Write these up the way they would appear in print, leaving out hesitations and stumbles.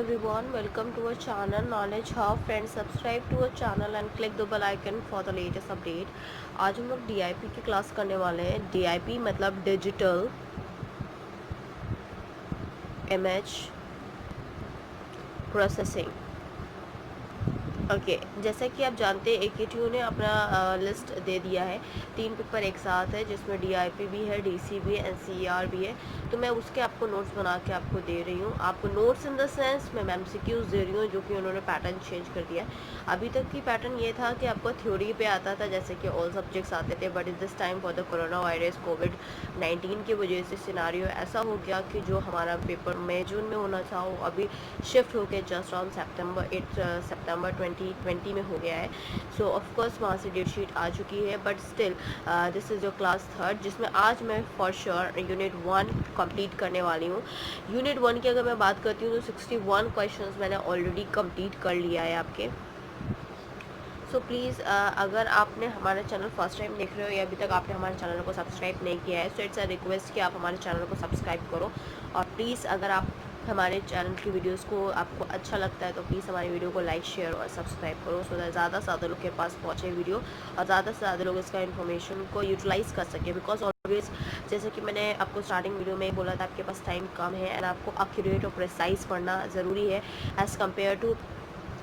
everyone, welcome to our channel Knowledge Hub. Friends, subscribe to our channel and click the bell icon for the latest update. आज हम लोग DIP की class करने वाले हैं. DIP मतलब डिजिटल इमेज प्रोसेसिंग. ओके जैसा कि आप जानते हैं AKTU ने अपना लिस्ट दे दिया है. 3 पेपर एक साथ है जिसमें DIP भी है, DC भी है, NCER भी है. तो मैं उसके आपको नोट्स बना के आपको दे रही हूँ. आपको नोट्स इन द सेंस मैं MCQs दे रही हूँ जो कि उन्होंने पैटर्न चेंज कर दिया है. अभी तक की पैटर्न ये था कि आपको थ्योरी पे आता था जैसे कि ऑल सब्जेक्ट्स आते थे, but this time for the corona virus कोविड-19 की वजह से सिनारियो ऐसा हो गया कि जो हमारा पेपर मई जून में होना था वो अभी शिफ्ट होकर जस्ट ऑन सितंबर 2020 में हो गया है. सो ऑफकोर्स वहाँ से डेट शीट आ चुकी है, but still this is your class third जिसमें आज मैं फॉर श्योर यूनिट 1 कंप्लीट करने वाली हूँ. यूनिट 1 की अगर मैं बात करती हूँ तो 61 क्वेश्चंस मैंने ऑलरेडी कंप्लीट कर लिया है आपके. सो प्लीज़ अगर आपने हमारे चैनल फर्स्ट टाइम देख रहे हो या अभी तक आपने हमारे चैनल को सब्सक्राइब नहीं किया है, सो इट्स अ रिक्वेस्ट कि आप हमारे चैनल को सब्सक्राइब करो. और प्लीज़ अगर आप हमारे चैनल की वीडियोस को आपको अच्छा लगता है तो प्लीज़ हमारी वीडियो को लाइक, शेयर और सब्सक्राइब करो सो दैट ज़्यादा से ज़्यादा लोग के पास पहुँचे वीडियो और ज़्यादा से ज़्यादा लोग इसका इन्फॉर्मेशन को यूटिलाइज़ कर सके. बिकॉज ऑलवेज जैसे कि मैंने आपको स्टार्टिंग वीडियो में बोला था आपके पास टाइम कम है एंड आपको एक्यूरेट और प्रिसाइज पढ़ना ज़रूरी है एज़ कम्पेयर टू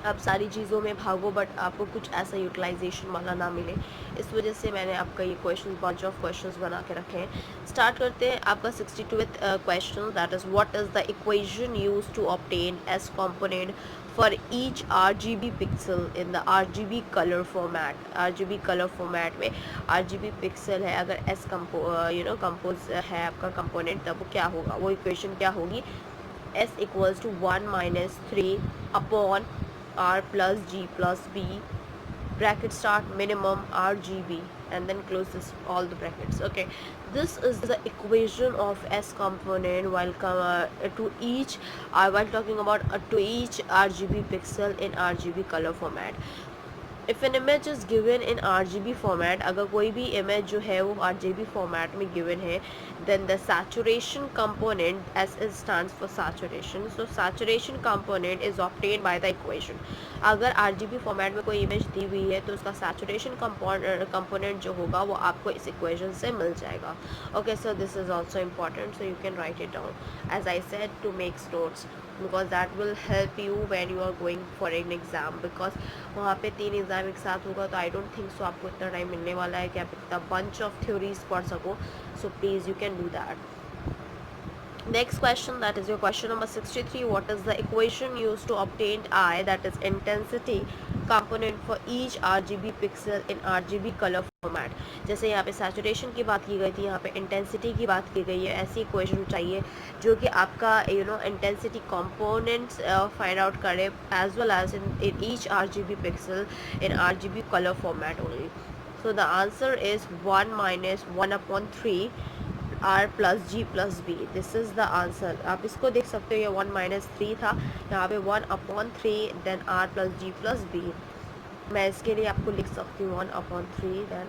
आप सारी चीज़ों में भागो बट आपको कुछ ऐसा यूटिलाइजेशन वाला ना मिले. इस वजह से मैंने आपका ये क्वेश्चन बंच ऑफ क्वेश्चंस बना के रखे हैं. स्टार्ट करते हैं. आपका 62th question that is what is the equation use to obtain S component for each RGB pixel in the RGB colour format. RGB colour format में RGB पिक्सल है, अगर एस कंपोज है आपका कंपोनेंट तब वो क्या होगा, वो इक्वेशन क्या होगी. S equals to 1 minus 3 upon R plus G plus B bracket start minimum RGB and then close this all the brackets. Okay, this is the equation of S component to each while talking about to each RGB pixel in RGB color format. If an image is given in RGB format, अगर कोई भी image जो है वो RGB format में given है, then the saturation component, S stands for saturation, so saturation component is obtained by the equation. अगर RGB format में कोई image दी हुई है तो उसका saturation component जो होगा वो आपको इस equation से मिल जाएगा. Okay, so this is also important, so you can write it down as I said to make notes because that will help you when you are going for an exam. Because वहाँ पे 3 exam एक साथ होगा तो I don't think so आपको इतना time मिलने वाला है कि आप इतना बंच ऑफ थ्योरीज पढ़ सको. So please you can do that. Next question, that is your question number 63. What is the equation used to obtain I, that is intensity component for each RGB pixel in RGB color format. जैसे यहाँ पे saturation की बात की गई थी, यहाँ पे intensity की बात की गई है. ऐसी equation चाहिए जो कि आपका intensity components find out करे as well as in each RGB pixel in RGB color format only. So the answer is 1 minus 1 upon 3 R plus G plus B. This is the answer. आप इसको देख सकते हो, ये 1 minus 3 था, यहाँ पे 1 upon 3 then R plus G plus B. मैं इसके लिए आपको लिख सकती हूँ 1 upon 3 then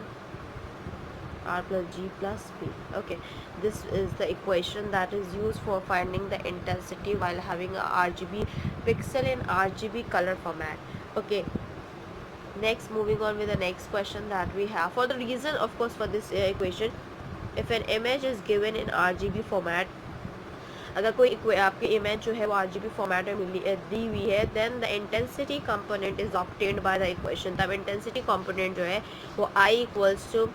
R plus G plus B. Okay, this is the equation that is used for finding the intensity while having a RGB pixel in RGB color format. Okay, next moving on with the next question that we have. For the reason of course for this equation, if an image is given in RGB format, अगर कोई आपकी image जो है वो RGB format में दी हुई है, then the intensity component is obtained by the equation. तब इंटेंसिटी कंपोनेंट जो है वो I equals to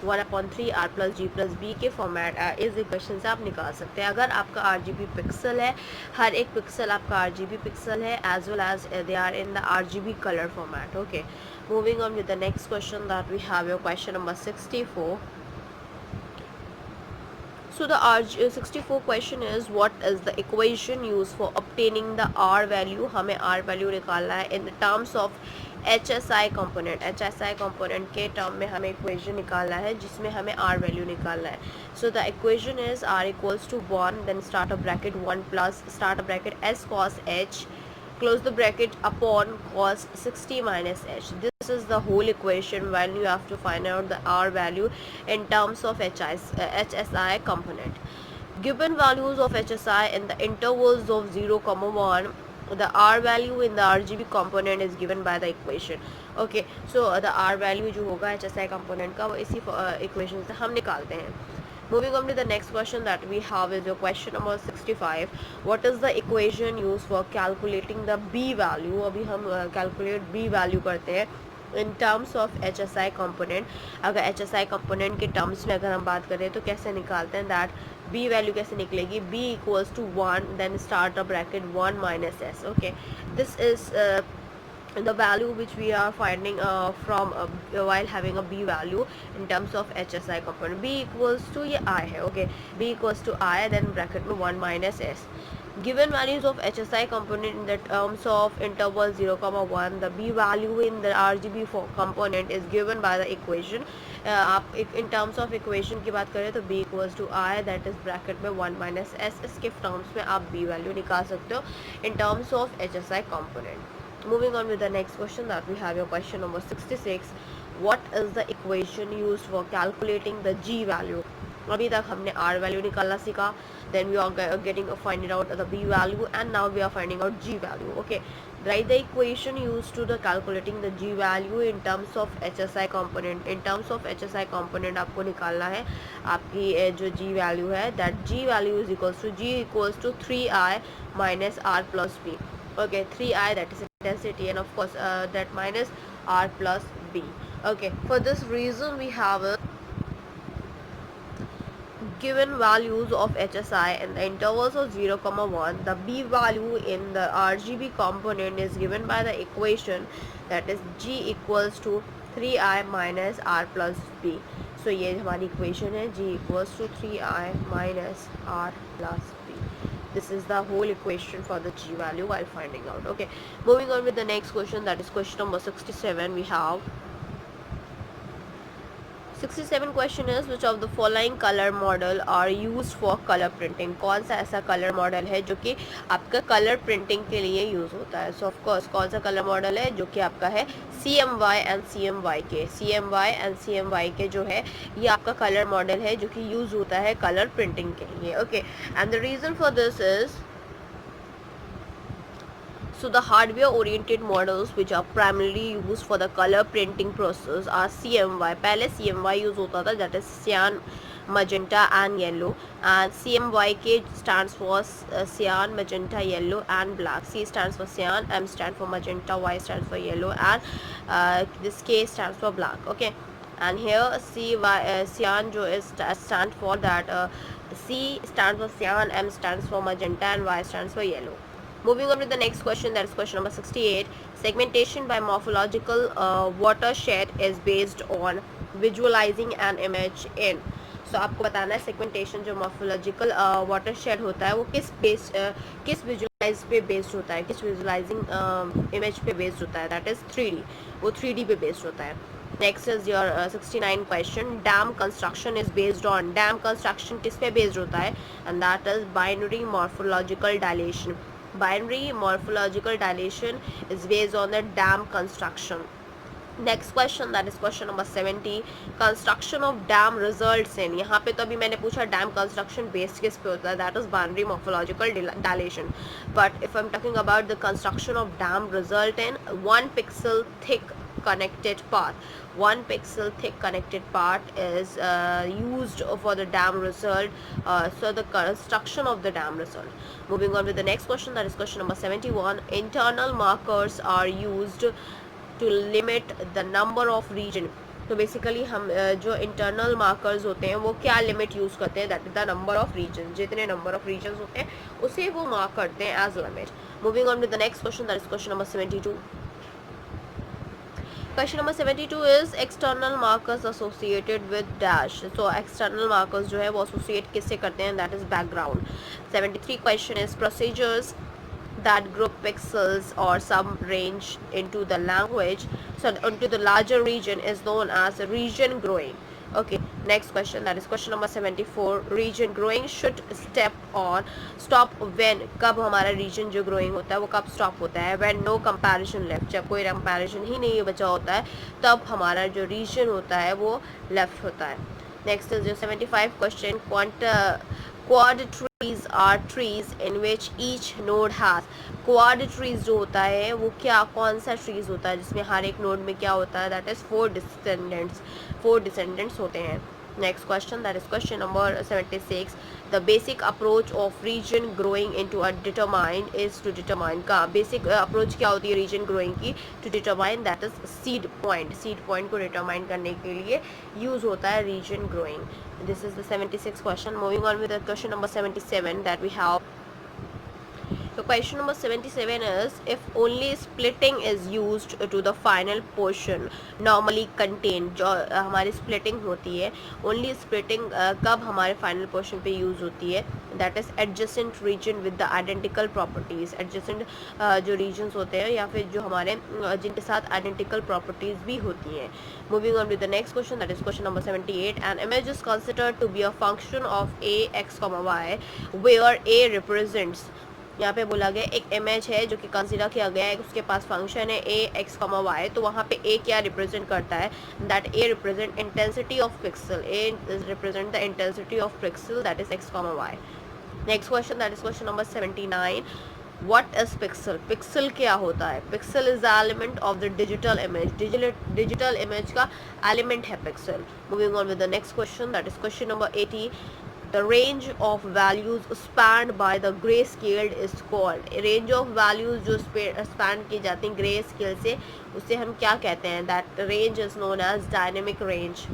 1/3 R plus G plus B के फॉर्मेट इस इक्वेशन से आप निकाल सकते हैं. अगर आपका RGB पिक्सल है, हर एक पिक्सल आपका RGB पिक्सल है as well as they are in the RGB colour format. Okay, moving on with the next question that we have your question number 64. So the 64 question is what is the equation used for obtaining the R value. हमें R value निकालना है in the terms of HSI component. HSI component के term में हमें equation निकालना है जिसमें हमें R value निकालना है. So the equation is R equals to 1 then start a bracket 1 plus start a bracket S cos H close the bracket upon cos 60 minus H. This is the whole equation when you have to find out the R value in terms of HSI component. Given values of HSI in the intervals of 0, 1 the R value in the RGB component is given by the equation. Okay, so the R value जो होगा HSI component का वो इसी equation से हम निकालते हैं. Moving on to the next question that we have is your question number 65. What is the equation used for calculating the B value? अभी हम calculate B value करते हैं in terms of HSI component. अगर HSI component के terms में अगर हम बात करें तो कैसे निकालते हैं that B value कैसे निकलेगी? B equals to 1, then start a bracket 1 minus S. Okay, this is the value which we are finding from while having a B value in terms of HSI component. B equals to ये I है. Okay, B equals to I, then bracket में 1 minus S. Given values of HSI component in the terms of interval 0, 1, the B value in the RGB component is given by the equation. आप in terms of equation की बात करें तो B equals to I, that is bracket में 1 minus S. इसके terms में आप B value निकाल सकते हो in terms of HSI component. Moving on with the next question that we have your question number 66. What is the equation used for calculating the G value? अभी तक हमने R value निकालना सीखा, then we are getting finding out the B value, and now we are finding out G value. Okay, write the equation used to the calculating the G value in terms of HSI component. In terms of HSI component आपको निकालना है आपकी जो G value है, that G value is equals to 3I minus R plus B. Okay, 3I, that is intensity, and of course that minus R plus B. Okay, for this reason we have given values of HSI in the intervals of 0, 1, the B value in the RGB component is given by the equation that is G equals to 3I minus R plus B. So ये हमारी equation है, G equals to 3I minus R plus B. This is the whole equation for the G value while finding out. Okay, moving on with the next question, that is question number 67. We have 67 question is which of the following color model are used for color printing? कौन सा ऐसा color model है जो कि आपका color printing के लिए use होता है? So of course कौन सा color model है जो कि आपका है CMY and CMYK. CMY and CMYK जो है ये आपका color model है जो कि यूज़ होता है color printing के लिए. Okay, and the reason for this is, so the hardware oriented models which are primarily used for the color printing process are CMY. पहले CMY यूज़ होता था, that is cyan, magenta and yellow, and CMYK stands for cyan, magenta, yellow and black. C stands for cyan, M stands for magenta, Y stands for yellow, and this K stands for black. Okay, and here cyan जो is stand for that C stands for cyan, M stands for magenta and Y stands for yellow. Moving on to the next question, that is question number 68. Segmentation by morphological watershed is based on visualizing an image in. So आपको बताना है segmentation जो morphological watershed होता है वो किस visualize पे based होता है, किस visualizing image पे based होता है, that is 3D. वो 3D पे based होता है. Next is your 69 question. Dam construction is based on, dam construction किस पे based होता है, and that is binary morphological dilation. Binary morphological dilation is based on the dam construction. Next question, that is question number 70. Construction of dam results in, यहाँ पे तो अभी मैंने पूछा dam construction based किस पे होता है, that is binary morphological dilation. But if I'm talking about the construction of dam result in 1 pixel thick connected path, 1 pixel thick connected path is used for the dam result, so the construction of the dam result. Moving on with the next question, that is question number 71. Internal markers are used to limit the number of region. तो basically हम जो internal markers होते हैं वो क्या limit use करते हैं, that is the number of region. जितने नंबर ऑफ रीजन होते हैं उसे वो मार्क करते हैं as limit. Moving on with the next question, that is question number 72. Question number 72 is external markers associated with dash. So external markers जो है वो associate किससे करते हैं, that is background. 73 question is procedures that group pixels or some range into the language, so into the larger region is known as region growing. Okay, next question, that is question number 74. Region growing should stop when, कब हमारा region जो growing होता है वो कब stop होता है, when no comparison left, जब कोई comparison ही नहीं बचा होता है तब हमारा जो region होता है वो left होता है. Next is जो 75 question, quad trees are trees in which each node has, quad trees जो होता है वो क्या कौन सा ट्रीज होता है जिसमें हर एक नोड में क्या होता है, दैट इज फोर डिसेंडेंट्स होते हैं. Next question, that is question number 76. The basic approach of region growing into a determine is to determine, का बेसिक अप्रोच क्या होती है रीजन ग्रोइंग की, to determine, that is seed point को determine करने के लिए यूज होता है region growing. This is the 76th question. Moving on with the question number 77 that we have. So question number 77 is, if only splitting is used to the final portion normally contained, जो हमारी splitting होती है, only splitting कब हमारे final portion पे use होती है, that is adjacent region with the identical properties. adjacent जो regions होते हैं या फिर जो हमारे जिनके साथ identical properties भी होती हैं. Moving on with the next question, that is question number 78. An image is considered to be a function of a x, y, where a represents, यहाँ पे बोला गया एक इमेज है जो कि कंसीडर किया गया है, उसके पास फंक्शन है ए एक्स कॉमा वाई, तो वहाँ पे ए क्या रिप्रेजेंट करता है, that a represent intensity of pixel, a represent the intensity of pixel, that is x comma y. Next question, that is question number 79. What is pixel, pixel क्या होता है, pixel is the element of the digital image, digital image का element है pixel. Moving on with the next question, that is question number 80. The range of values spanned by the grayscale is called, range of values जो span की जाती हैं grey scale से, उसे हम क्या कहते हैं, that range is known as dynamic range.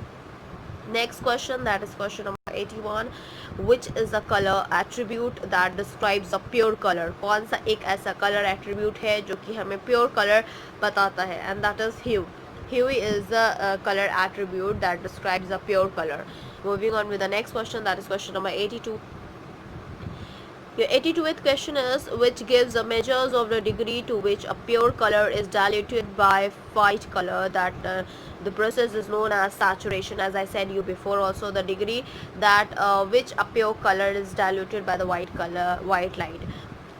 Next question, that is question number 81. Which is the color attribute that describes a pure color, कौन सा एक ऐसा color attribute है जो कि हमें pure color बताता है, and that is hue. Hue is the color attribute that describes a pure color. Moving on with the next question, that is question number 82. Your 82th question is, which gives the measures of the degree to which a pure color is diluted by white color, that the process is known as saturation. As I said you before also, the degree that which a pure color is diluted by the white light.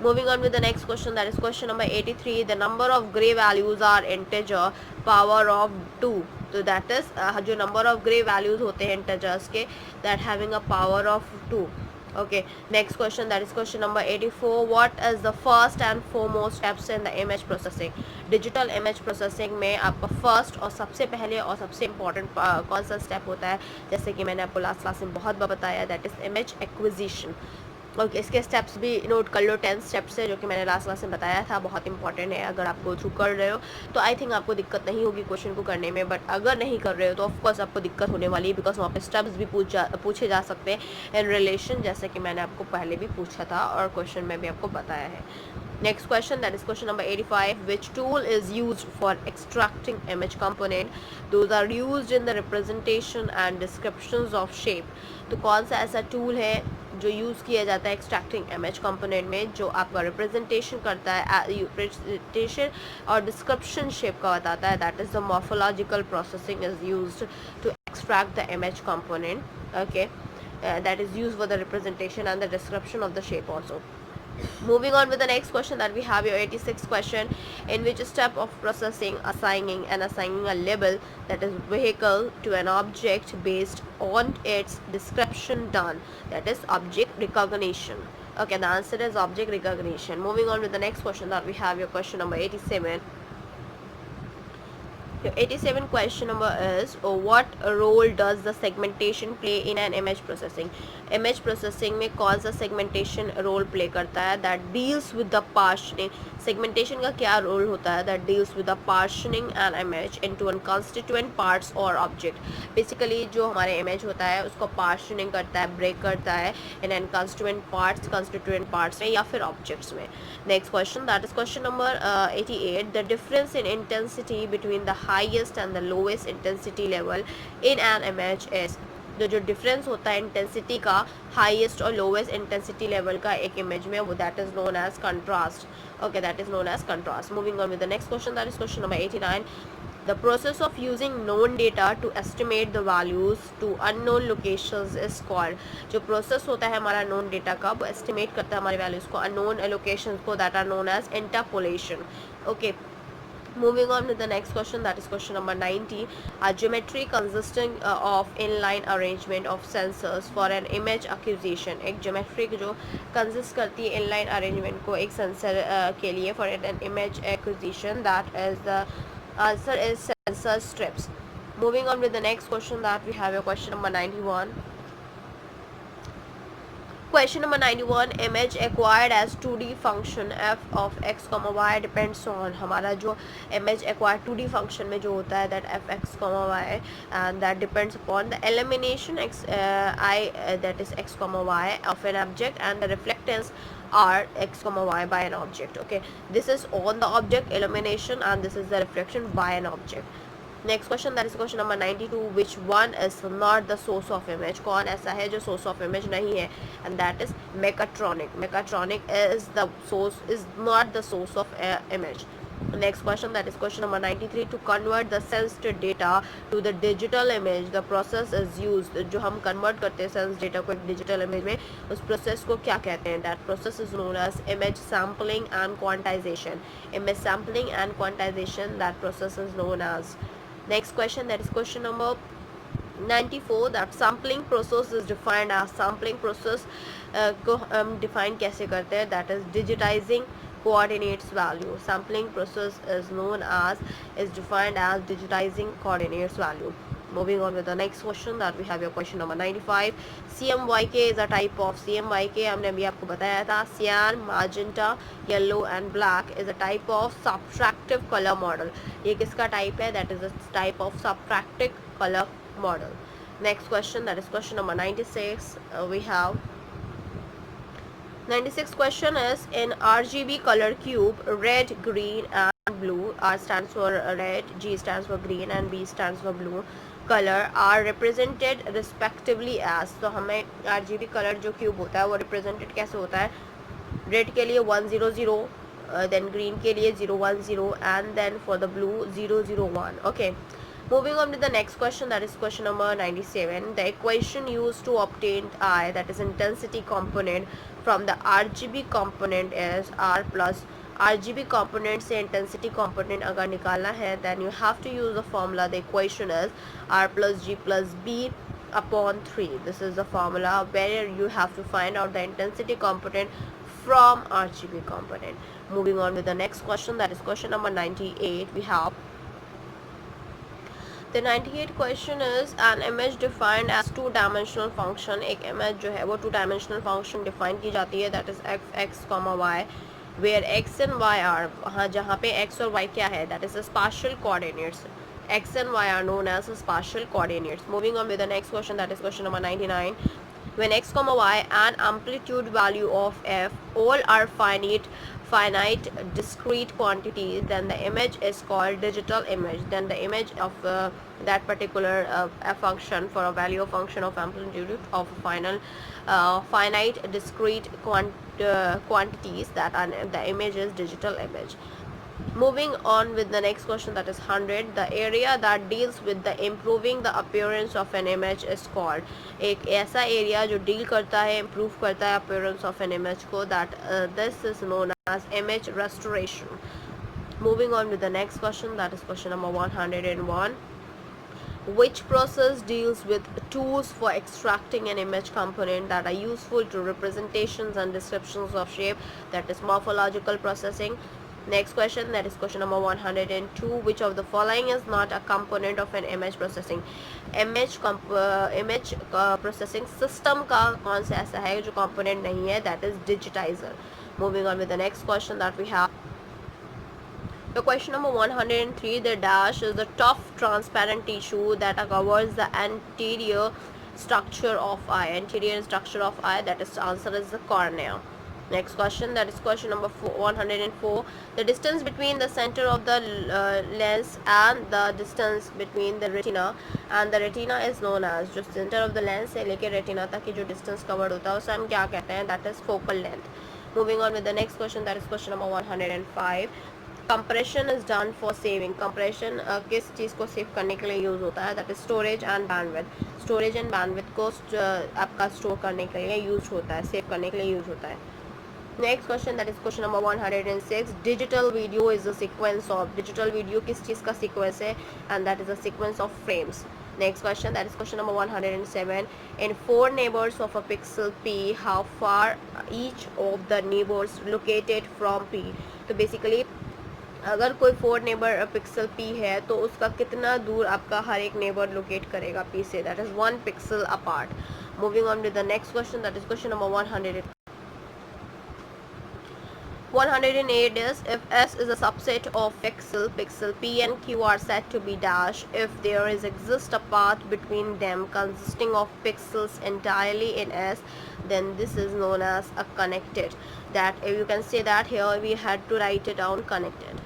Moving on with the next question, that is question number 83. The number of gray values are integer power of 2. तो that is जो number of grey values होते हैं इंटजर्स के, that having a power of 2. Okay, next question, that is question number 84. What is the first and foremost steps in the image processing, digital image processing में आपका first और सबसे पहले और सबसे इंपॉर्टेंट कौन सा स्टेप होता है, जैसे कि मैंने आपको लास्ट क्लास में बहुत बार बताया, that is image acquisition. Okay, इसके स्टेप्स भी नोट कर लो, 10 स्टेप्स है जो कि मैंने लास्ट क्लास में बताया था, बहुत इंपॉर्टेंट है. अगर आप गो थ्रू कर रहे हो तो आई थिंक आपको दिक्कत नहीं होगी क्वेश्चन को करने में, बट अगर नहीं कर रहे हो तो ऑफकोर्स आपको दिक्कत होने वाली है, बिकॉज वहाँ पे स्टेप्स भी पूछे जा सकते हैं इन रिलेशन, जैसे कि मैंने आपको पहले भी पूछा था और क्वेश्चन में भी आपको बताया है. Next question, that is question number 85. Which tool is used for extracting image component? Those are used in the representation and descriptions of shape. तो कौन सा ऐसा टूल है जो यूज़ किया जाता है एक्सट्रैक्टिंग इमेज कंपोनेंट में, जो आपका रिप्रेजेंटेशन करता है, रिप्रेजेंटेशन और डिस्क्रिप्शन शेप का बताता है, that is the morphological processing is used to extract the image component. Okay, that is used for the representation and the description of the shape also. Moving on with the next question, that we have your 86th question. In which step of processing assigning a label, that is vehicle, to an object based on its description done, that is object recognition. Okay, the answer is object recognition. Moving on with the next question, that we have your question number 87. Your 87 question number is, what role does the segmentation play in an image processing? Image processing में कौन सा segmentation role play करता है, that deals with the partitioning. Segmentation का क्या role होता है, that deals with the partitioning an image into constituent parts or object. Basically जो हमारे image होता है उसको partitioning करता है, break करता है in constituent parts में या फिर objects में. Next question, that is question number 88. The difference in intensity between the highest and the lowest intensity level in an image is, जो डिफरेंस होता है इंटेंसिटी का हाईएस्ट और लोवेस्ट इंटेंसिटी लेवल का एक इमेज में, वो that is known as contrast. Okay, that is known as contrast. Moving on with the next question, that is question number 89. The process of using known data to estimate the values to unknown locations is called. जो process होता है हमारा known data का, वो estimate करता है हमारे values को unknown locations को, that are known as interpolation. Okay. Moving on with the next question, that is question number 90. A geometry consisting of inline arrangement of sensors for an image acquisition. एक geometry जो consist करती है inline arrangement को एक sensor के लिए for an image acquisition, that is the answer is sensor strips. Moving on with the next question, that we have a question number 91. Question number 91. Image acquired as 2D function f of x comma y depends on, हमारा जो image acquired 2D function में जो होता है that f x comma y, and that depends upon the elimination x that is x comma y of an object and the reflectance r x comma y by an object. Okay, this is on the object elimination and this is the reflection by an object. Next question, that is question number 92. Which one is not the source of image. कौन ऐसा है जो source of image नहीं है, and that is mechatronic. Mechatronic is the source, is not the source of image. Next question, that is question number 93. To convert the sensed data to the digital image the process is used. जो हम convert करते हैं sense data को एक digital image में, उस process को क्या कहते हैं? That process is known as image sampling and quantization. Image sampling and quantization, that process is known as. Next question, that is question number 94. That sampling process is defined as, sampling process को हम define कैसे करते हैं? That is digitizing coordinates value. Sampling process is known as, is defined as digitizing coordinates value. Moving on with the next question, that we have your question number 95. CMYK is a type of, CMYK हमने अभी आपको बताया था, cyan, magenta, yellow and black is a type of subtractive color model. ये किसका type है? That is a type of subtractive color model. Next question, that is question number 96. We have 96 question is, in RGB color cube, red, green and blue, R stands for red, G stands for green and B stands for blue color are represented respectively as. तो हमें RGB color जो cube होता है वो represented कैसे होता है? red के लिए 100, then green के लिए 010 and then for the blue 001. Okay, moving on to the next question, that is question number 97. The equation used to obtain I, that is intensity component, from the RGB component is R plus. RGB component से intensity component अगर निकालना है, then you have to use the formula. The equation is R plus G plus B upon 3. This is the formula where you have to find out the intensity component from RGB component. Moving on with the next question, that is question number 98. We have the 98 question is, an image defined as two dimensional function. एक image जो है वो two dimensional function define की जाती है, that is x comma y, where x and y are, हाँ जहाँ पे x और y क्या है, that is the spatial coordinates. X and y are known as spatial coordinates. Moving on with the next question, that is question number 99. When x comma y and amplitude value of f all are finite discrete quantities, then the image is called digital image. Then the image of that particular a function, for a value of function of amplitude of finite discrete quantities, that are the image is digital image. Moving on with the next question, that is 100. The area that deals with the improving the appearance of an image is called. एक ऐसा area जो deal करता है, improve करता है appearance of an image को, that this is known as image restoration. Moving on with the next question, that is question number 101. Which process deals with tools for extracting an image component that are useful to representations and descriptions of shape, that is morphological processing. Next question, that is question number 102. Which of the following is not a component of an image processing? image processing system का कौन सा ऐसा है जो component नहीं है? That is digitizer. Moving on with the next question, that we have the question number 103. The dash is the tough transparent tissue that covers the anterior structure of eye. Anterior structure of eye, that is answer is the cornea. Next question, that is question number 104. The distance between the center of the lens and the distance between the retina and the retina is known as, जो center of the lens से लेके retina तक की जो distance covered होता है उसे हम क्या कहते हैं? That is focal length. Moving on with the next question, that is question number 105. Compression is done for saving. Compression किस चीज़ को सेव करने के लिए यूज़ होता है? That is storage and bandwidth. Storage and bandwidth को आपका स्टोर करने के लिए यूज़ होता है, सेव करने के लिए यूज़ होता है. Next question that is question number 106. Digital video is a sequence of, digital video किस चीज़ का सीक्वेंस है, and that is a sequence of frames. Next question, that is question number 107. In four neighbors of a pixel P, how far each of the neighbors located from P? तो basically अगर कोई four neighbour pixel P है तो उसका कितना दूर आपका हर एक नेबर लोकेट करेगा P से, that is 1 pixel apart. Moving on with the next question, that is question number 108 is, if S is a subset of pixel P and Q are said to be dash if there is exist a path between them consisting of pixels entirely in S, then this is known as a connected. That you can say that here we had to write it down, connected.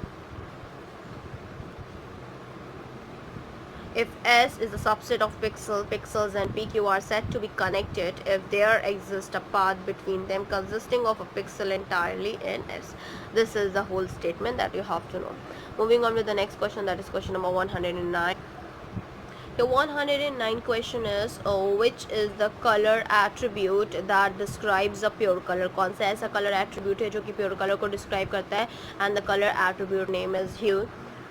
If S is a subset of pixels and PQ are said to be connected if there exists a path between them consisting of a pixel entirely in S. This is the whole statement that you have to know. Moving on with the next question, that is question number 109. The 109 question is, which is the color attribute that describes a pure color? कौन सा ऐसा color attribute है जो कि pure color को describe करता है, and the color attribute name is hue.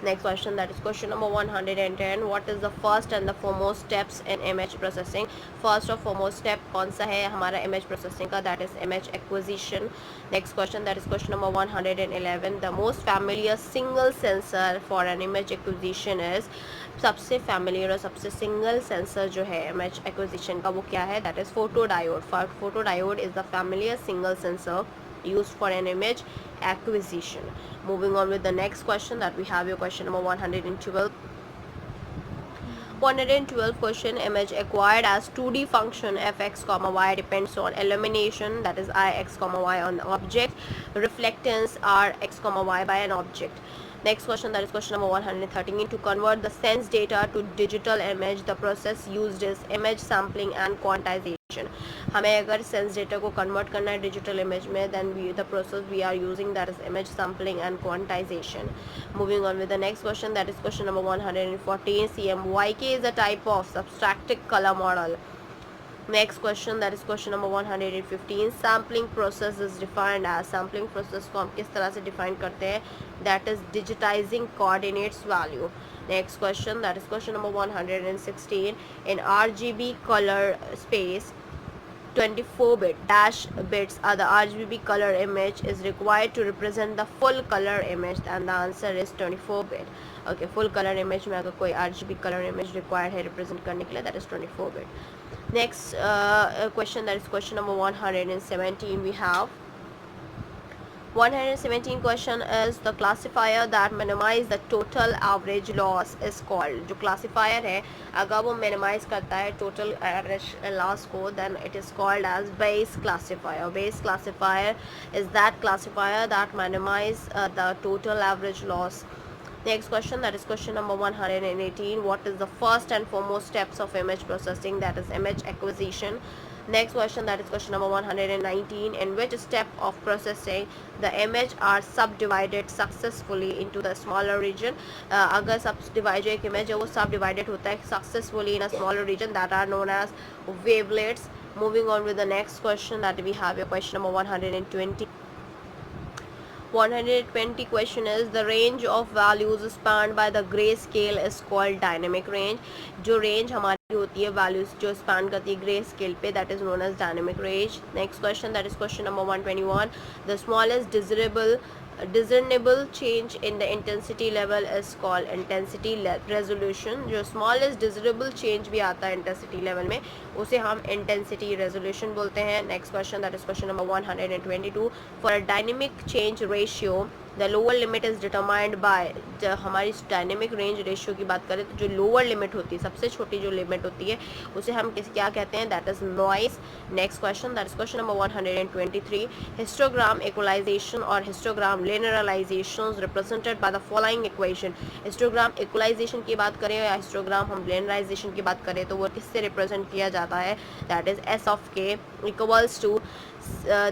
Next question, that is question number 110. What is the first and the foremost steps in image processing? First और foremost step कौन सा है हमारा image processing का? That is image acquisition. Next question, that is question number 111. The most familiar single sensor for an image acquisition is, सबसे familiar और सबसे single sensor जो है image acquisition का वो क्या है? That is photodiode. Photodiode is the familiar single sensor used for an image acquisition. Moving on with the next question, that we have your question number 112. 112 question, image acquired as 2D function fx comma y depends on illumination, that is ix comma y on the object, reflectance rx comma y by an object. Next question, that is question number 113. To convert the sense data to digital image, the process used is image sampling and quantization. हमें अगर sense data को convert करना है digital image में, then the process we are using that is image sampling and quantization. Moving on with the next question, that is question number 114. CMYK is a type of subtractive color model. Next question, that is question number 115. Sampling process is defined as, sampling process को हम किस तरह से define करते हैं, that is digitizing coordinates value. Next question, that is question number 116. In RGB color space, 24-bit dash bits are the RGB color image is required to represent the full color image, and the answer is 24-bit. Okay, full color image में अगर कोई RGB color image required है represent करने के लिए, that is 24-bit. Next question, that is question number 117. We have 117 question is, the classifier that minimize the total average loss is called. जो classifier है अगर वो minimize करता है total average loss को, then it is called as Bayes classifier. Bayes classifier is that classifier that minimize the total average loss. Next question, that is question number 118. What is the first and foremost steps of image processing? That is image acquisition. Next question, that is question number 119. In which step of processing the image are subdivided successfully into the smaller region? अगर subdivide एक image है वो subdivided होता है successfully in a smaller region, that are known as wavelets. Moving on with the next question, that we have your question number 120. 120 question is, the range of values spanned by the grayscale is called dynamic range. जो range हमारी होती है values जो span करती है grayscale पे, that is known as dynamic range. Next question, that is question number 121. The smallest discernible change in the intensity level is called intensity resolution. जो smallest discernible change भी आता है intensity level में, उसे हम intensity resolution बोलते हैं. Next question, that is question number 122. For a dynamic change ratio, the lower limit is determined by, जब हमारी डायनेमिक रेंज रेशियो की बात करें तो जो लोअर लिमिट होती है, सबसे छोटी जो लिमिट होती है, उसे हम क्या कहते हैं, that is noise. Next question, that is question number 123. Histogram equalisation और histogram linearisation represented by the following equation. Histogram equalisation की बात करें या हिस्टोग्राम हम लिनियराइजेशन की बात करें तो वो किससे रिप्रेजेंट किया जाता है, that is S of K equals to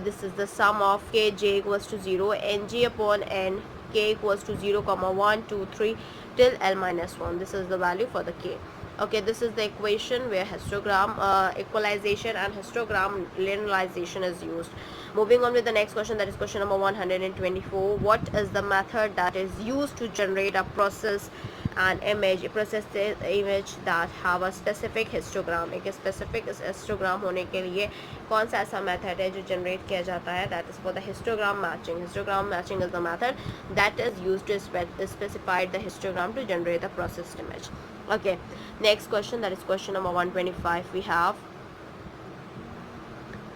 this is the sum of k j equals to 0 n g upon n k equals to 0 comma 1 2 3 till l minus 1. This is the value for the k. Okay, this is the equation where histogram equalization and histogram linearization is used. Moving on with the next question, that is question number 124. What is the method that is used to generate a process an image, a processed image that have a specific histogram? एक specific histogram होने के लिए कौन सा ऐसा method है जो generate किया जाता है? That is for the histogram matching. Histogram matching is the method that is used to specify the histogram to generate the processed image. Okay, next question, that is question number 125. We have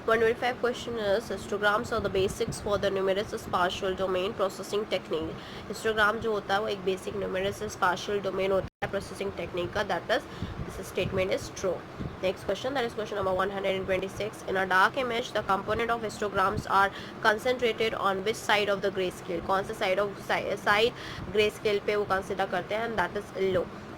125 question is histograms are the basics for the numerous spatial domain processing technique. Histogram जो होता है वो एक basic numerous spatial domain होता है processing technique का. That is, this statement is true. Next question, that is question number 126. In a dark image, the component of histograms are concentrated on which side of the grayscale? कौन सा side grayscale पे वो consider करते हैं? And that is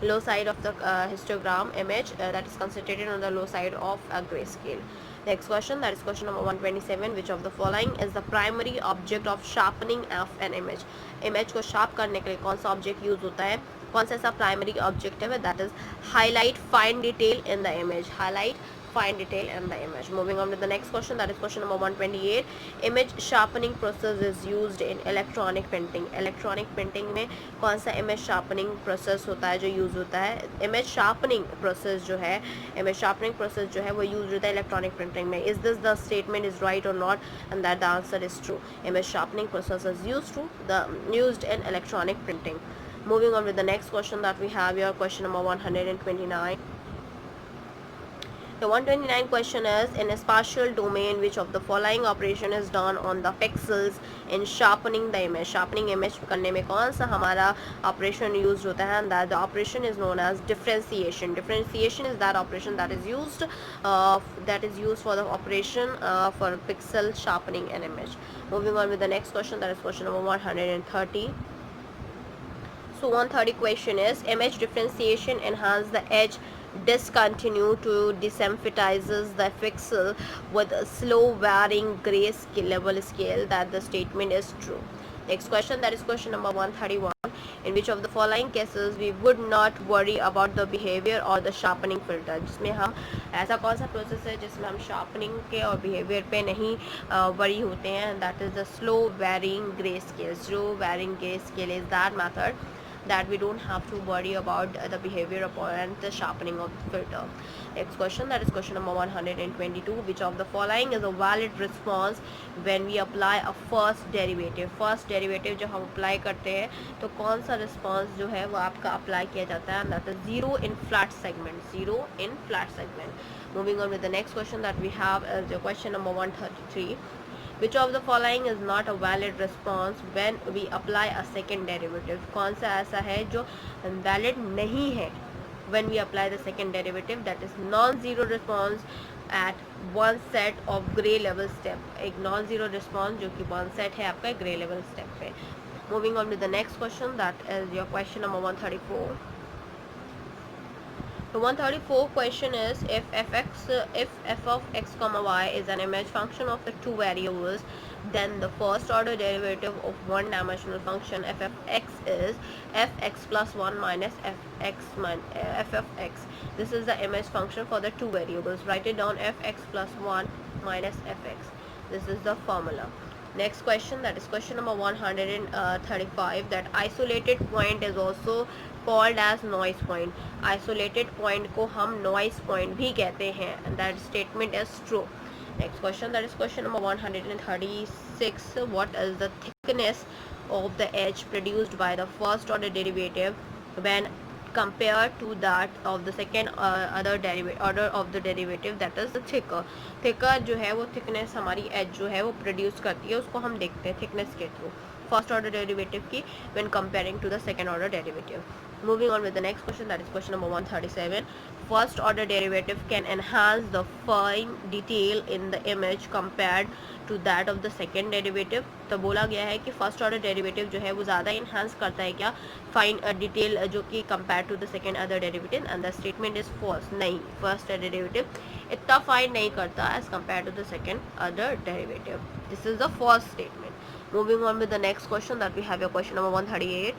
low side of the histogram image that is concentrated on the low side of a grayscale. Next question, that is question number 127. Which of the following is the primary object of sharpening of an image? Image को sharp करने के लिए कौन सा object use होता है? कौन सा ऐसा primary object है? That is highlight fine detail in the image. Highlight fine detail in the image. Moving on to the next question, that is question number 128. Image sharpening process is used in electronic printing. Electronic printing में कौन सा image sharpening process होता है जो use होता है? Image sharpening process जो है, image sharpening process जो है वो use होता है electronic printing में. Is this the statement is right or not? And that the answer is true. Image sharpening process is used in electronic printing. Moving on with the next question that we have here, question number 129. The 129 question is, in a spatial domain, which of the following operation is done on the pixels in sharpening the image? Sharpening image करने में कौन सा हमारा operation used होता है? And that the operation is known as differentiation. Differentiation is that operation that is used for the operation for pixel sharpening an image. Moving on with the next question, that is question number 130. So 130 question is, image differentiation enhance the edge discontinue to desemphasizes the pixel with a slow varying gray level scale. That the statement is true. Next question, that is question number 131. In which of the following cases we would not worry about the behavior or the sharpening filter? जिसमें हम ऐसा कौन सा process है जिसमें हम sharpening के और behavior पे नहीं worry होते हैं? That is the slow varying gray scale. Slow varying gray scale is that method that we don't have to worry about the behavior and the sharpening of the filter. Next question, that is question number 122. Which of the following is a valid response when we apply a first derivative? First derivative जब हम apply करते हैं तो कौन सा response जो है वो आपका apply किया जाता है? That is 0 in flat segment. 0 in flat segment. Moving on with the next question that we have is the question number 133. Which of the following is not a valid response when we apply a second derivative? कौन सा ऐसा है जो valid नहीं है when we apply the second derivative? That is non-zero response at one set of gray level step. एक non-zero response जो कि one set है आपका gray level step पे. Moving on to the next question, that is your question number 134. The 134 question is, if f of x comma y is an image function of the two variables, then the first order derivative of one dimensional function f of x is fx plus 1 minus f of x. This is the image function for the two variables. Write it down, fx plus 1 minus fx. This is the formula. Next question, that is question number 135. That isolated point is also called as noise point. Isolated point को हम noise point भी कहते हैं. And that statement is true. Next question, that is question number 136. What is the thickness of the edge produced by the first order derivative when compared to that of the second order of the derivative? That is the thicker जो है वो thickness हमारी edge जो है वो produce करती है, उसको हम देखते हैं thickness के through first order derivative की when comparing to the second order derivative. Moving on with the next question, that is question number 137. First order derivative can enhance the fine detail in the image compared to that of the second derivative. तो बोला गया है कि first order derivative जो है वो ज़्यादा enhance करता है क्या फाइन डिटेल जो कि compare to the second other derivative? And the statement is false. नहीं, फर्स्ट डेरिवेटिव इतना फाइन नहीं करता as compare to the second other derivative. This is the first statement. Moving on with the next question, that we have your question number 138.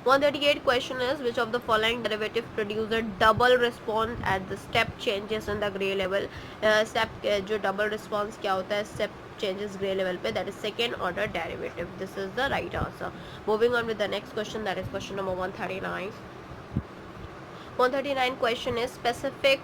138 question is, which of the following derivative produce a double response at the step changes in the gray level? Step जो double response क्या होता है step changes gray level पे, that is second order derivative. This is the right answer. Moving on with the next question, that is question number 139. 139 question is, specific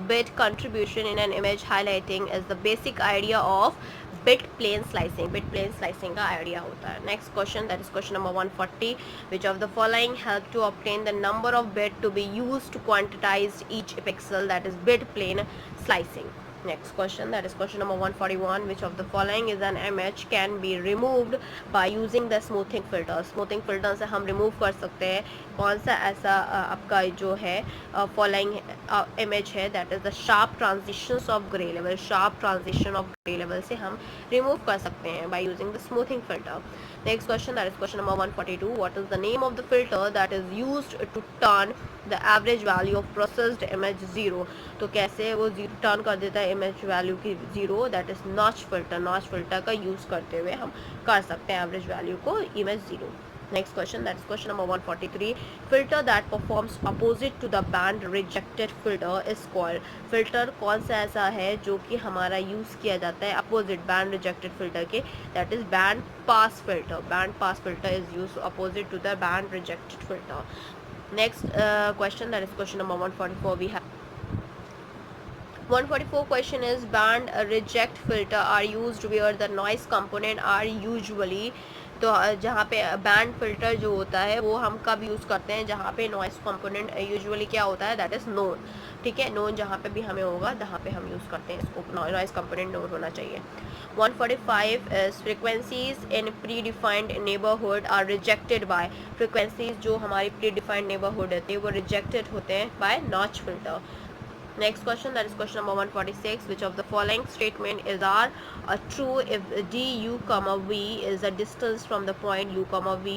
bit contribution in an image highlighting is the basic idea of bit plane slicing. Bit plane slicing का idea होता है. Next question, that is question number 140. Which of the following help to obtain the number of bit to be used to quantize each pixel? That is bit plane slicing. Next question, that is question number 141. Which of the following is an image can be removed by using the smoothing filter? Smoothing filter से हम remove कर सकते हैं कौन सा ऐसा आपका जो है फॉलोइंग इमेज है, that is the sharp transitions of grey level. Sharp transition of grey level से हम रिमूव कर सकते हैं by using the smoothing filter. Next question, that is question number 142. What is the name of the filter that is used to turn the average value of processed image zero? तो कैसे वो zero turn कर देता है image value की zero? That is notch filter. Notch filter का use करते हुए हम कर सकते हैं एवरेज वैल्यू को image zero. Next question, that is question number 143. Filter that performs opposite to the band rejected filter is called. Filter कौन सा ऐसा है जो कि हमारा यूज़ किया जाता है opposite band rejected filter के? That is band pass filter. Band pass filter is used opposite to the band rejected filter. Next question, that is question number 144. We have 144 question is, band reject filter are used where the noise component are usually. तो जहाँ पे band filter जो होता है वो हम कब use करते हैं? जहाँ पे नॉइस कंपोनेंट यूजुअली क्या होता है, दैट इज़ नोन. ठीक है, नोन जहाँ पे भी हमें होगा जहाँ पे हम यूज़ करते हैं इसको नॉइस कंपोनेंट नोन होना चाहिए. 145 is frequencies in predefined neighbourhood are rejected by. Frequencies जो हमारी प्री डिफाइंड नेबरहुड होती है वो रिजेक्टेड होते हैं by notch filter. Next question, that is question number 146. Which of the following statement is true if du comma v is the distance from the point u comma v?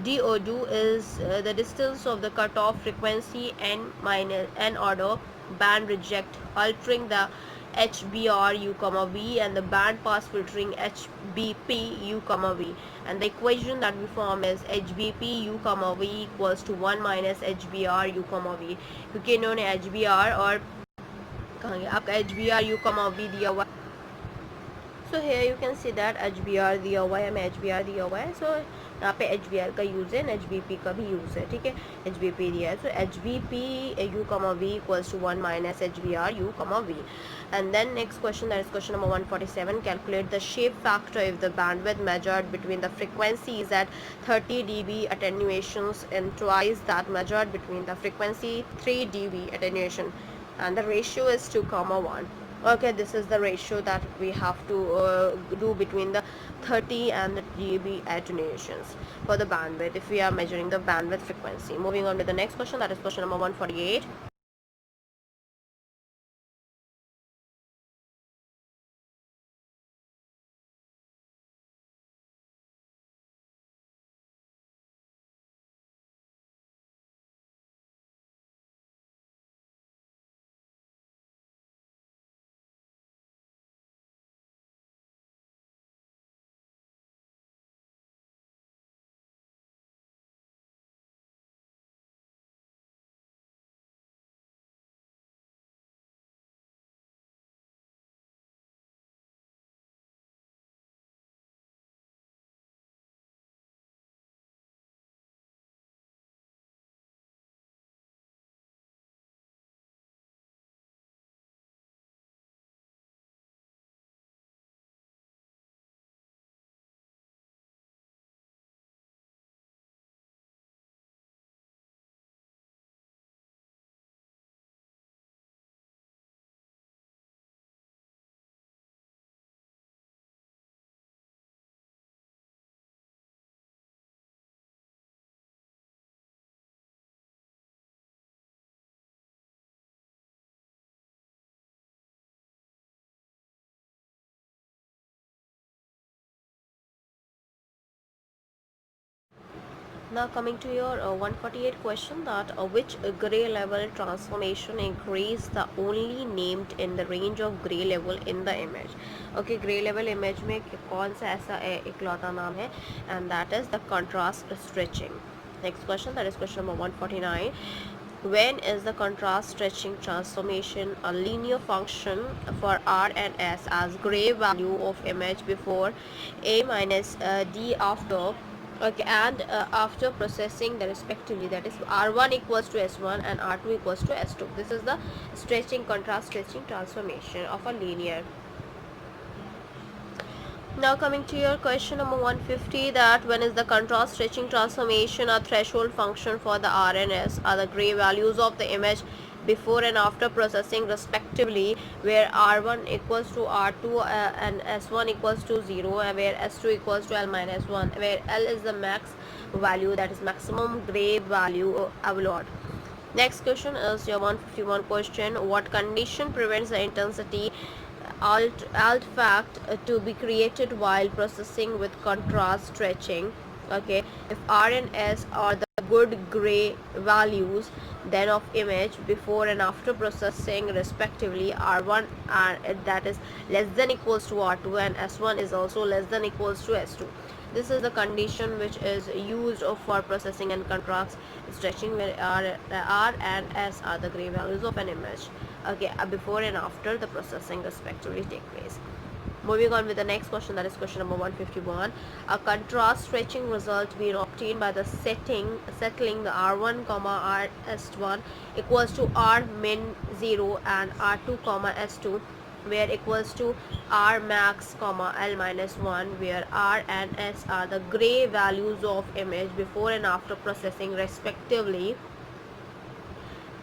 D or do is the distance of the cutoff frequency n minus n order band reject altering the HBR u comma v and the band pass filtering HBP u comma v, and the equation that we form is HBP u comma v equals to 1 minus HBR u comma v. क्योंकि इन्होंने HBR और कहेंगे आपका HBR u comma v दिया हुआ. So here you can see that HBR दिया हुआ है, हमें HBR दिया हुआ है. सो यहाँ पे HBR का यूज़ है, HBP का भी यूज़ है. ठीक है, HBP दिया है. सो HBP u comma v equals to 1 minus HBR u comma v. And then next question, that is question number 147. Calculate the shape factor if the bandwidth measured between the frequencies at 30 dB attenuations and twice that measured between the frequency 3 dB attenuation, and the ratio is 2:1. Okay, this is the ratio that we have to do between the 30 and the dB attenuations for the bandwidth if we are measuring the bandwidth frequency. Moving on to the next question, that is question number 148. Now coming to your 148 question, that which gray level transformation increase the only named in the range of gray level in the image. Okay, gray level image में कौन सा ऐसा इकलौता नाम है, and that is the contrast stretching. Next question, that is question number 149. When is the contrast stretching transformation a linear function for R and S as gray value of image before A minus D after, okay, and after processing the respectively, that is R1 equals to S1 and R2 equals to S2. This is the stretching, contrast stretching transformation of a linear. Now coming to your question number 150, that when is the contrast stretching transformation a threshold function for the R and S are the gray values of the image before and after processing respectively, where R1 equals to R2 and S1 equals to 0, and where S2 equals to L minus 1, where L is the max value, that is maximum gray value allowed. Next question is your 151 question. What condition prevents the intensity alt fact to be created while processing with contrast stretching? Okay, if R and S are the good gray values then of image before and after processing respectively, R1 and that is less than equals to R2 and S1 is also less than equals to S2. This is the condition which is used for processing and contrast stretching, where R and S are the gray values of an image, okay, before and after the processing respectively take place. Moving on with the next question, that is question number 151. A contrast stretching result being obtained by the settling the R1 comma RS1 equals to R min 0 and R2 comma S2, where equals to R max comma L minus 1, where R and S are the gray values of image before and after processing respectively.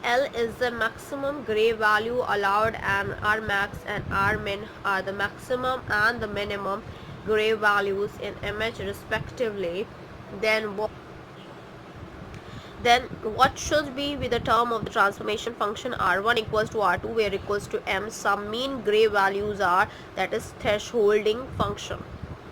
L is the maximum gray value allowed and R max and R min are the maximum and the minimum gray values in image respectively. Then what should be with the term of the transformation function R1 equals to R2, where equals to M some mean gray values are, that is thresholding function.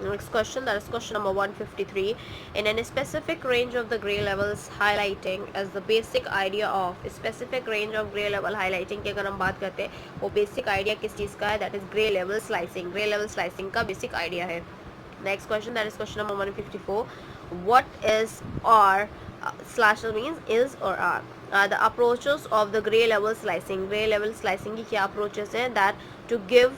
Next question, that is question number 153. In a specific range of the gray levels highlighting as the basic idea of specific range of gray level highlighting की अगर हम बात करते हैं, वो basic idea किस चीज़ का है, that is gray level slicing. Gray level slicing का basic idea है. Next question, that is question number 154. What is R? Slasher means is or are. The approaches of the gray level slicing. Gray level slicing की क्या approaches हैं? That to give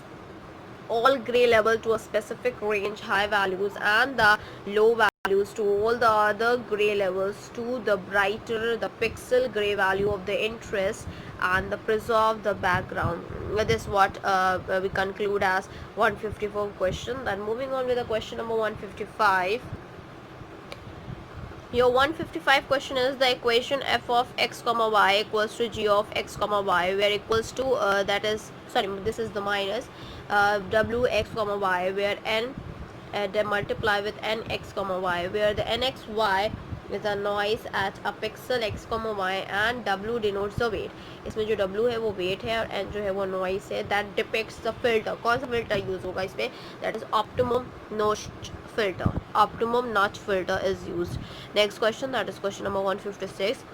all gray level to a specific range high values and the low values to all the other gray levels to the brighter the pixel gray value of the interest and the preserve the background. This is what we conclude as 154 question. Then moving on with the question number 155. Your 155 question is the equation f of x comma y equals to g of x comma y, where equals to that is, sorry, this is the minus w x comma y, where n they multiply with n x comma y, where the nx y is a noise at a pixel x comma y and w denotes the weight. इसमें जो w है वो weight है और n जो है वो noise है. That depicts the filter. कौन सा filter use होगा इसमें? That is optimum notch filter. Optimum notch filter is used. Next question, that is question number 156.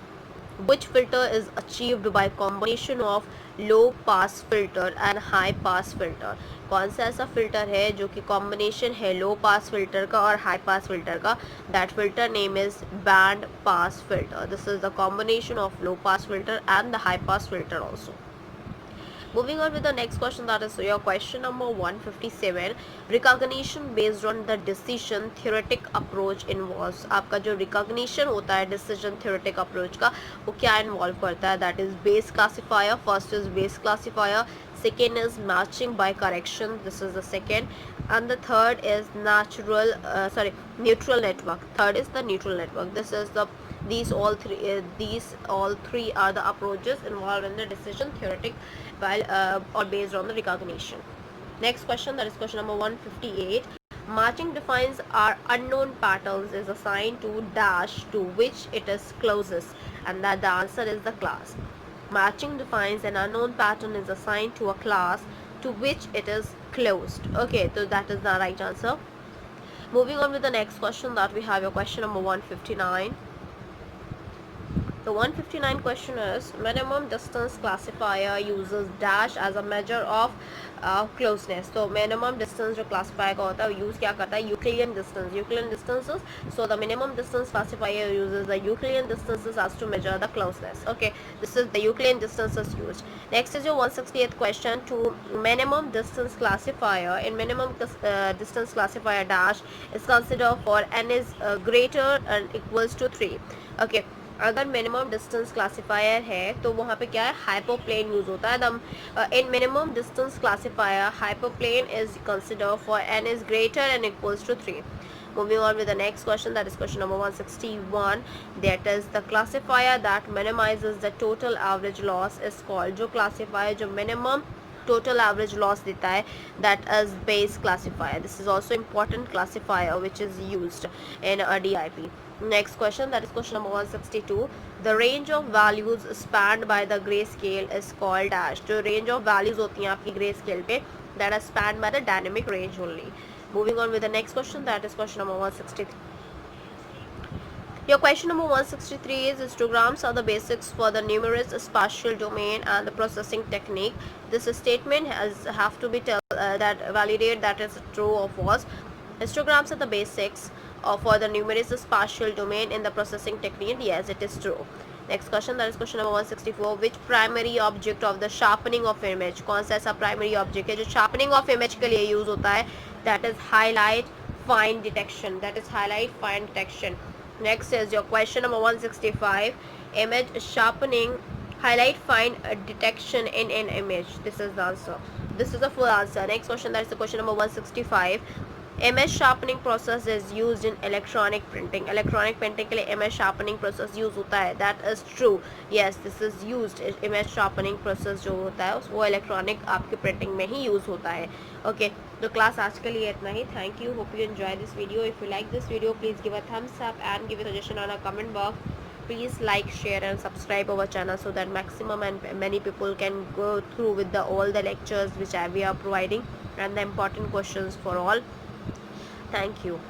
Which filter is achieved by combination of low pass filter and high pass filter? कौन सा ऐसा filter है जो कि combination है low pass filter का और high pass filter का? That filter name is band pass filter. This is the combination of low pass filter and the high pass filter also. Moving on with the next question, that is your question number 157. Recognition based on the decision theoretic approach involves. आपका जो recognition होता है decision theoretic approach का, वो क्या involve करता है? That is base classifier. First is base classifier. Second is matching by correction. This is the second. And the third is neutral network. Third is the neutral network. This is the these all three are the approaches involved in the decision theoretic while or based on the recognition. Next question, that is question number 158. Matching defines our unknown patterns is assigned to dash to which it is closest, and that the answer is the class. Matching defines an unknown pattern is assigned to a class to which it is closed. Okay, so that is the right answer. Moving on with the next question, that we have your question number 159. The 159 question is minimum distance classifier uses dash as a measure of closeness. तो minimum distance जो classifier का होता है use क्या करता है Euclidean distance. Euclidean distances. So the minimum distance classifier uses the Euclidean distances as to measure the closeness. Okay, this is the Euclidean distances used. Next is your 168th question. To minimum distance classifier, in minimum distance classifier dash is considered for n is greater and equals to 3. Okay, अगर minimum distance classifier है तो वहाँ पे क्या है हाइपोप्लेन use होता है. In minimum distance classifier hyperplane is consider for n is greater and equals to 3. Moving on with the next question, that is question number 161. That is the classifier that minimizes the total average loss is called. जो classifier जो minimum total average loss देता है that is Bayes classifier. This is also important classifier which is used in a DIP. Next question, that is question number 162. The range of values spanned by the grayscale is called dash. जो range of values होती हैं आपकी grayscale पे that are spanned by the dynamic range only. Moving on with the next question, that is question number 163. Your question number 163 is histograms are the basics for the numerous spatial domain and the processing technique. This statement have to be that validate that is true or false. Histograms are the basics for the numerous spatial domain in the processing technique. Yes, it is true. Next question, that is question number 164. Which primary object of the sharpening of image, कौन सा ऐसा primary object है जो sharpening of image के लिए use होता है? That is highlight fine detection. That is highlight fine detection. Next is your question number 165. Image sharpening, highlight fine detection in an image. This is the answer. This is the full answer. Next question, that is the question number 165. Image sharpening process is used in electronic printing. Electronic printing के लिए image sharpening process use होता है. That is true. Yes, this is used. Image sharpening process जो होता है वो electronic आपके printing में ही use होता है. Okay, तो class आज के लिए इतना ही. Thank you. Hope you enjoy this video. If you like this video, please give a thumbs up and give a suggestion on our comment box. Please like, share and subscribe our channel so that maximum and many people can go through with all the lectures which we are providing and the important questions for all. Thank you.